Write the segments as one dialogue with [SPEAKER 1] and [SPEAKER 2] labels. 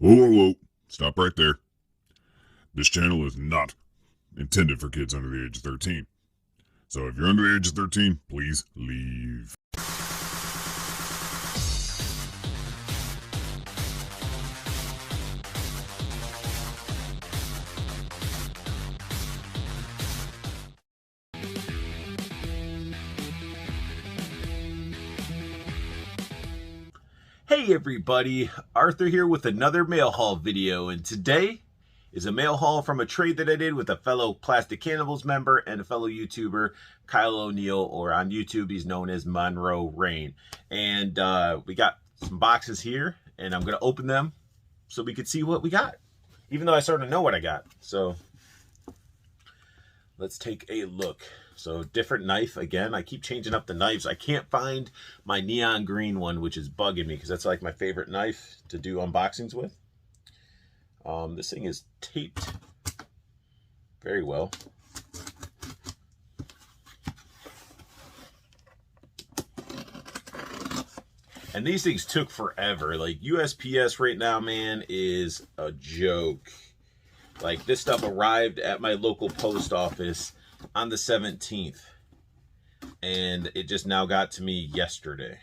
[SPEAKER 1] Whoa, whoa, whoa. Stop right there. This channel is not intended for kids under the age of 13. So if you're under the age of 13, please leave.
[SPEAKER 2] Hey everybody, Arthur here with another mail haul video, and today is a mail haul from a trade that I did with a fellow Plastic Cannibals member and a fellow YouTuber, Kyle O'Neill, or on YouTube he's known as Monroe Rain. And we got some boxes here, and I'm going to open them so we could see what we got, even though I sort of know what I got. So let's take a look. So different knife again. I keep changing up the knives. I can't find my neon green one, which is bugging me because that's like my favorite knife to do unboxings with. This thing is taped very well. And these things took forever. Like USPS right now, man, is a joke. Like this stuff arrived at my local post office on the 17th, and it just now got to me yesterday.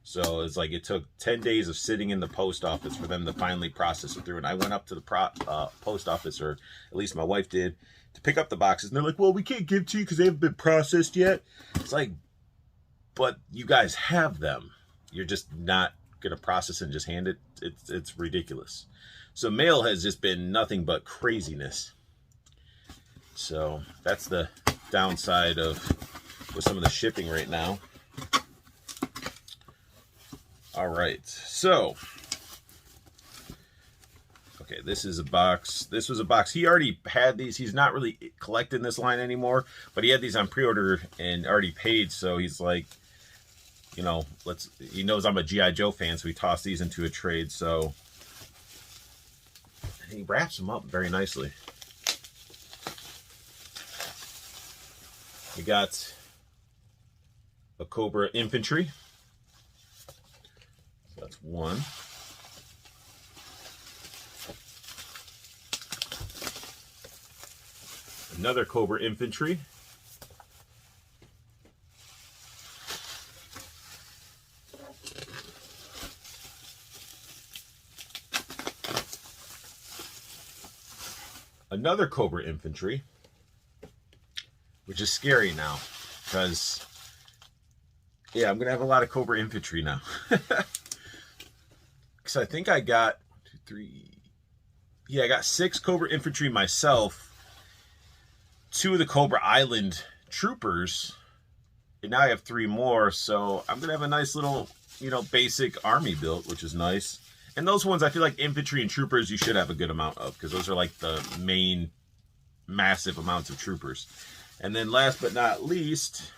[SPEAKER 2] So it's like it took 10 days of sitting in the post office for them to finally process it through. And I went up to the post office, or at least my wife did, to pick up the boxes, and they're like, well, we can't give to you because they haven't been processed yet. It's like, but you guys have them. You're just not gonna process and just hand it. It's ridiculous. So mail has just been nothing but craziness. So that's the downside of with some of the shipping right now. All right, so okay, this is a box. This was a box. He already had these. He's not really collecting this line anymore, but he had these on pre-order and already paid. So he's like, you know, he knows I'm a G.I. Joe fan, so he tossed these into a trade. So and he wraps them up very nicely. We got a Cobra Infantry. So that's one. Another Cobra Infantry. Another Cobra Infantry. Which is scary now, because, yeah, I'm going to have a lot of Cobra Infantry now. Because I think I got, 1, 2, 3, yeah, I got 6 Cobra Infantry myself, 2 of the Cobra Island Troopers, and now I have 3 more, so I'm going to have a nice little, you know, basic army built, which is nice. And those ones, I feel like Infantry and Troopers, you should have a good amount of, because those are like the main massive amounts of Troopers. And then last but not least,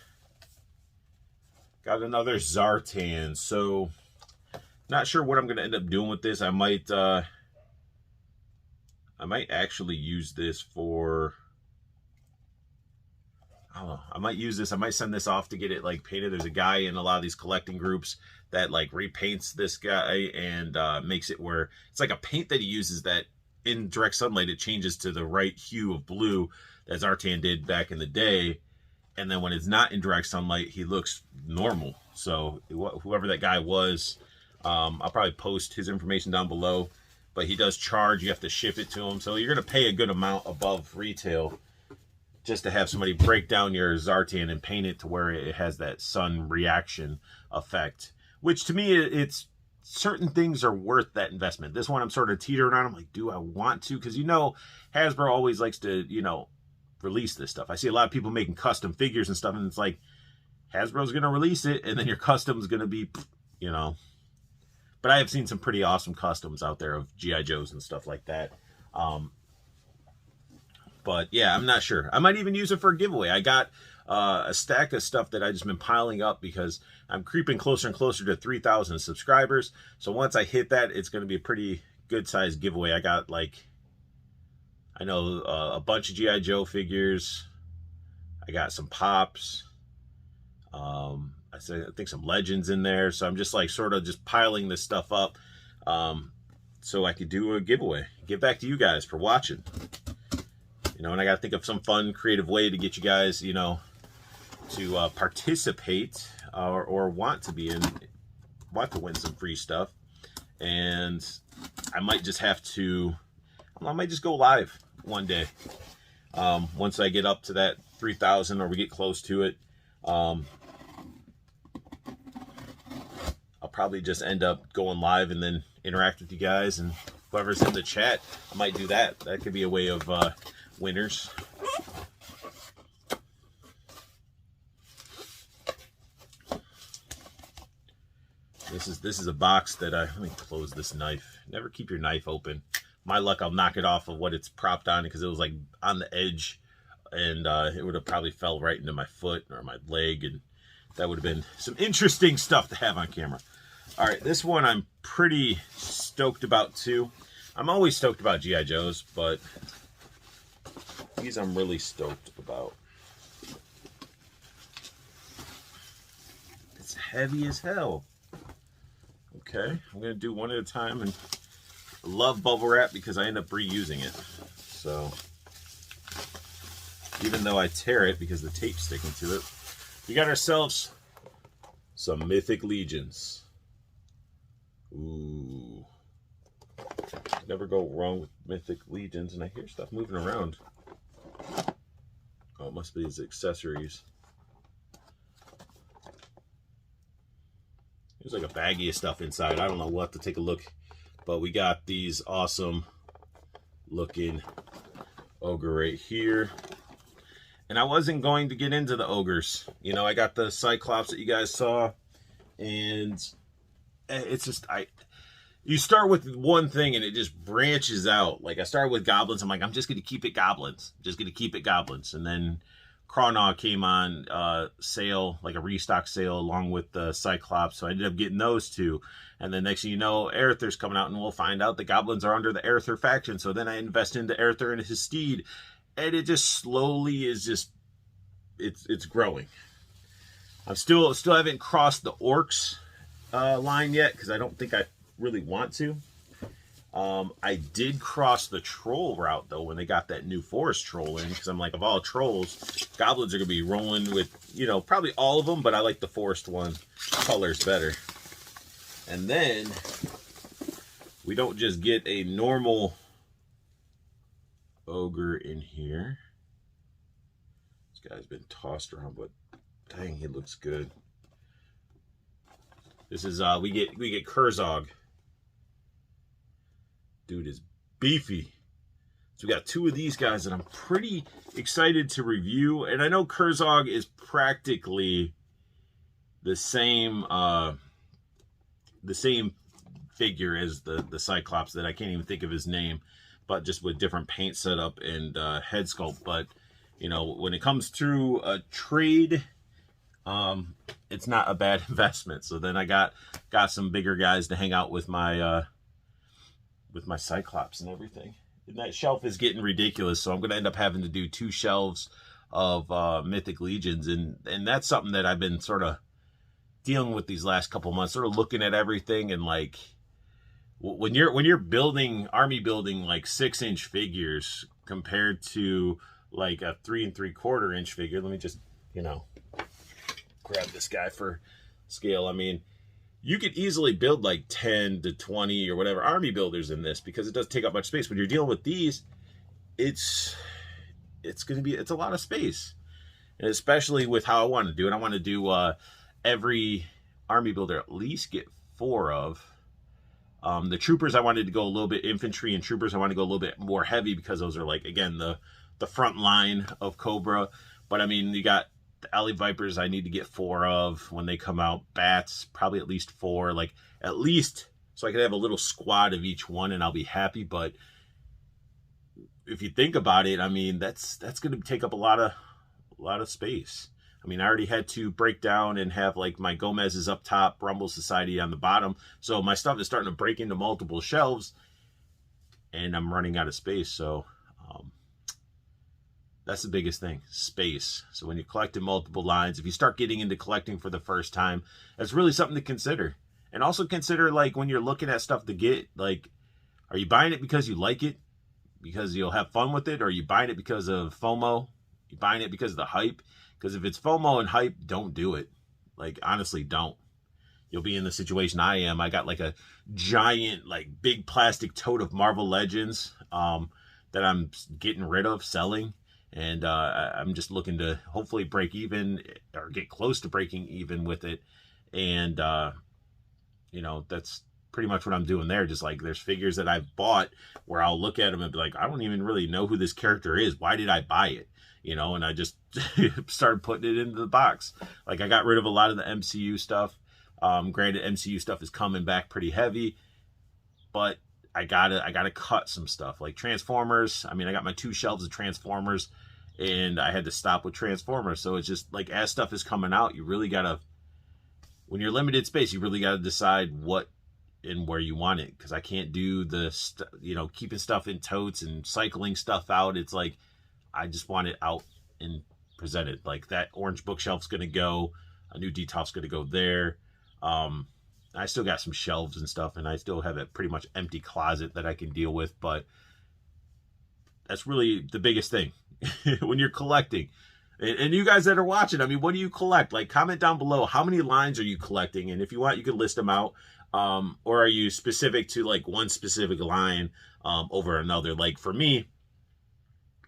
[SPEAKER 2] got another Zartan. So, not sure what I'm going to end up doing with this. I might actually use this for, I don't know. I might use this. I might send this off to get it like painted. There's a guy in a lot of these collecting groups that like repaints this guy and makes it where it's like a paint that he uses that in direct sunlight it changes to the right hue of blue that Zartan did back in the day, and then when it's not in direct sunlight he looks normal. So whoever that guy was, I'll probably post his information down below, but he does charge. You have to ship it to him, so you're going to pay a good amount above retail just to have somebody break down your Zartan and paint it to where it has that sun reaction effect, which to me, it's certain things are worth that investment. This one I'm sort of teetering on. I'm like, do I want to? Because, you know, Hasbro always likes to, you know, release this stuff. I see a lot of people making custom figures and stuff, and it's like, Hasbro's going to release it, and then your custom's going to be, you know. But I have seen some pretty awesome customs out there of G.I. Joes and stuff like that. But, yeah, I'm not sure. I might even use it for a giveaway. I got a stack of stuff that I've just been piling up because I'm creeping closer and closer to 3,000 subscribers. So once I hit that, it's going to be a pretty good-sized giveaway. I got, like, I know a bunch of G.I. Joe figures. I got some Pops. I think some Legends in there. So I'm just like sort of just piling this stuff up. so I could do a giveaway, give back to you guys for watching. You know, and I got to think of some fun, creative way to get you guys, you know, to participate or want to win some free stuff. And I might just have to, I might just go live one day. Once I get up to that 3,000 or we get close to it, I'll probably just end up going live and then interact with you guys, and whoever's in the chat, I might do that. That could be a way of winners. This is a box that let me close this knife. Never keep your knife open. My luck, I'll knock it off of what it's propped on because it was like on the edge, and it would have probably fell right into my foot or my leg, and that would have been some interesting stuff to have on camera. All right, this one I'm pretty stoked about too. I'm always stoked about G.I. Joes, but these I'm really stoked about. It's heavy as hell. Okay, I'm going to do one at a time, and I love bubble wrap because I end up reusing it. So, even though I tear it because the tape's sticking to it, we got ourselves some Mythic Legions. Ooh. Never go wrong with Mythic Legions, and I hear stuff moving around. Oh, it must be his accessories. There's like a baggie of stuff inside. I don't know. We'll have to take a look. But we got these awesome looking ogre right here. And I wasn't going to get into the ogres. You know, I got the Cyclops that you guys saw. And it's just, you start with one thing and it just branches out. Like I started with goblins. I'm like, I'm just going to keep it goblins. Just going to keep it goblins. And then Crawnaw came on sale, like a restock sale, along with the Cyclops. So I ended up getting those two. And then next thing you know, Aerithur's coming out, and we'll find out the goblins are under the Aerithur faction. So then I invest into Aerithur and his steed. And it just slowly is just, it's growing. I'm still haven't crossed the orcs line yet, because I don't think I really want to. I did cross the troll route though when they got that new forest troll in, because I'm like, of all trolls, goblins are gonna be rolling with, you know, probably all of them, but I like the forest one colors better. And then we don't just get a normal ogre in here. This guy's been tossed around, but dang, he looks good. This is we get Kurzog. Dude is beefy. So we got two of these guys that I'm pretty excited to review. And I know Kurzog is practically the same figure as the Cyclops, that I can't even think of his name, but just with different paint setup and head sculpt. But you know, when it comes to a trade, it's not a bad investment. So then I got some bigger guys to hang out with my Cyclops and everything. And that shelf is getting ridiculous, so I'm going to end up having to do 2 shelves of Mythic Legions, and that's something that I've been sort of dealing with these last couple months, sort of looking at everything. And like when you're building army building like 6-inch figures compared to like a 3 3/4 inch figure, let me just, you know, grab this guy for scale. I mean, you could easily build like 10 to 20 or whatever army builders in this, because it does take up much space. When you're dealing with these, it's a lot of space. And especially with how I want to do it. I want to do every army builder at least get 4 of. The troopers, I wanted to go a little bit infantry, and troopers I want to go a little bit more heavy, because those are like, again, the front line of Cobra. But I mean, you got the Alley Vipers I need to get 4 of when they come out. Bats, probably at least 4. Like, at least, so I could have a little squad of each one and I'll be happy. But if you think about it, I mean, that's going to take up a lot of space. I mean, I already had to break down and have like my Gomez's up top, Rumble Society on the bottom. So my stuff is starting to break into multiple shelves, and I'm running out of space. So that's the biggest thing, space. So when you're collecting multiple lines, if you start getting into collecting for the first time, that's really something to consider. And also consider, like, when you're looking at stuff to get, like, Are you buying it because you like it, because you'll have fun with it? Or are you buying it because of FOMO? You buying it because of the hype? Because if it's FOMO and hype, don't do it. Like, honestly, don't. You'll be in the situation I am. I got like a giant, like big plastic tote of Marvel Legends that I'm getting rid of, selling. And I'm just looking to hopefully break even or get close to breaking even with it. And, you know, that's pretty much what I'm doing there. Just like there's figures that I've bought where I'll look at them and be like, I don't even really know who this character is. Why did I buy it? You know, and I just started putting it into the box. Like I got rid of a lot of the MCU stuff. Granted, MCU stuff is coming back pretty heavy, but I gotta cut some stuff like Transformers. I mean, I got my 2 shelves of Transformers, and I had to stop with Transformers. So it's just like as stuff is coming out, you really gotta, when you're limited space, you really gotta decide what and where you want it. Because I can't do the you know, keeping stuff in totes and cycling stuff out. It's like I just want it out and presented. Like that orange bookshelf's gonna go. A new Detolf's gonna go there. I still got some shelves and stuff, and I still have a pretty much empty closet that I can deal with, but that's really the biggest thing when you're collecting. And you guys that are watching, I mean, what do you collect? Like, comment down below, how many lines are you collecting? And if you want, you can list them out. Or are you specific to like one specific line over another? Like for me,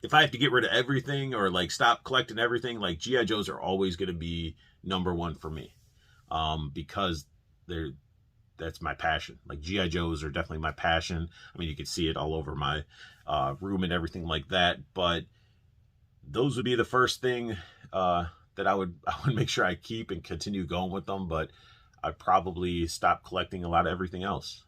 [SPEAKER 2] if I have to get rid of everything or like stop collecting everything, like G.I. Joes are always going to be #1 for me. Because that's my passion. Like G.I. Joes are definitely my passion. I mean, you can see it all over my room and everything like that. But those would be the first thing that I would make sure I keep and continue going with them. But I'd probably stop collecting a lot of everything else.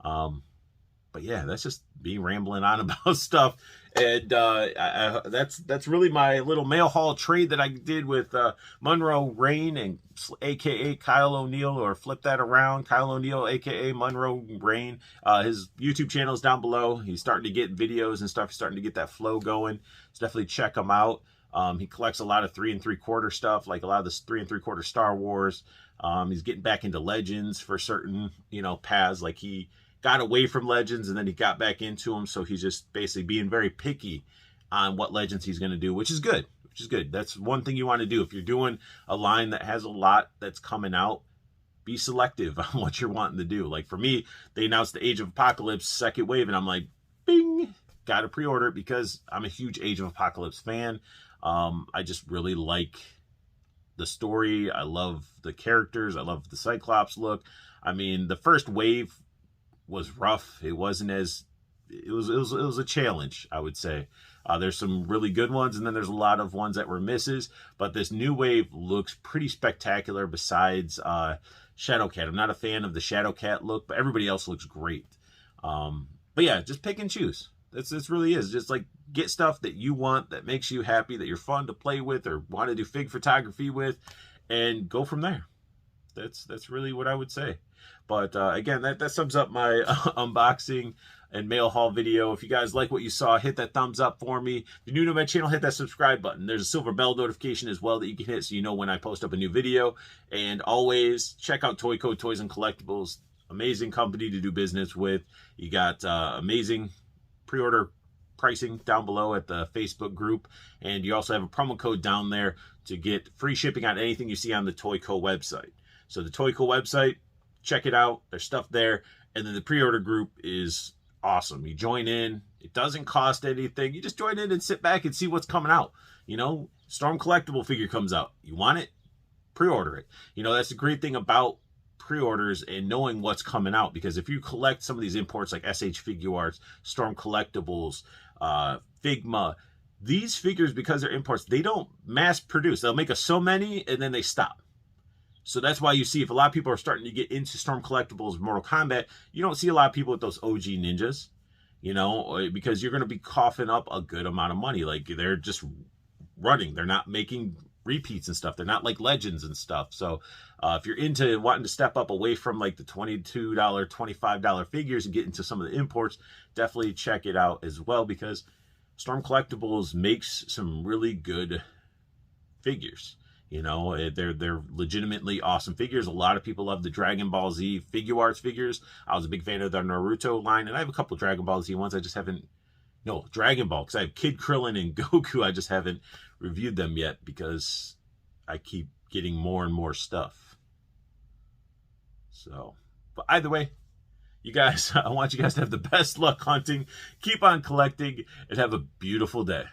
[SPEAKER 2] But yeah, that's just me rambling on about stuff. And that's really my little mail haul trade that I did with Monroe Rain, and aka Kyle O'Neill, or flip that around, Kyle O'Neill aka Monroe Rain. His YouTube channel is down below. He's starting to get videos and stuff. He's starting to get that flow going. So definitely check him out. He collects a lot of 3 3/4 stuff, like a lot of this 3 3/4 Star Wars. He's getting back into Legends for certain, you know, paths. Like he got away from Legends and then he got back into them. So he's just basically being very picky on what Legends he's going to do, which is good. That's one thing you want to do. If you're doing a line that has a lot that's coming out, be selective on what you're wanting to do. Like for me, they announced the Age of Apocalypse second wave, and I'm like, bing, got to pre-order it because I'm a huge Age of Apocalypse fan. I just really like the story. I love the characters. I love the Cyclops look. I mean, the first wave was rough. It wasn't as, it was a challenge, I would say. There's some really good ones, and then there's a lot of ones that were misses. But this new wave looks pretty spectacular besides Shadowcat. I'm not a fan of the Shadowcat look, but everybody else looks great. But yeah, just pick and choose. This really is. Just like get stuff that you want, that makes you happy, that you're fun to play with or want to do fig photography with, and go from there. That's really what I would say. But again, that sums up my unboxing and mail haul video. If you guys like what you saw, hit that thumbs up for me. If you're new to my channel, hit that subscribe button. There's a silver bell notification as well that you can hit so you know when I post up a new video. And always check out Toyco Toys and Collectibles. Amazing company to do business with. You got amazing pre-order pricing down below at the Facebook group. And you also have a promo code down there to get free shipping on anything you see on the Toyco website. So the Toyco website, check it out. There's stuff there. And then the pre-order group is awesome. You join in. It doesn't cost anything. You just join in and sit back and see what's coming out. You know, Storm Collectible figure comes out. You want it? Pre-order it. You know, that's the great thing about pre-orders and knowing what's coming out. Because if you collect some of these imports like SH Figuarts, Storm Collectibles, Figma, these figures, because they're imports, they don't mass produce. They'll make so many and then they stop. So that's why you see, if a lot of people are starting to get into Storm Collectibles, Mortal Kombat, you don't see a lot of people with those OG ninjas, you know, because you're going to be coughing up a good amount of money. Like they're just running. They're not making repeats and stuff. They're not like Legends and stuff. So if you're into wanting to step up away from like the $22, $25 figures and get into some of the imports, definitely check it out as well, because Storm Collectibles makes some really good figures. You know, they're legitimately awesome figures. A lot of people love the Dragon Ball Z Figure Arts figures. I was a big fan of the Naruto line, and I have a couple Dragon Ball Z ones. I just haven't, no, Dragon Ball, because I have Kid Krillin and Goku. I just haven't reviewed them yet because I keep getting more and more stuff. So, but either way, you guys, I want you guys to have the best luck hunting. Keep on collecting and have a beautiful day.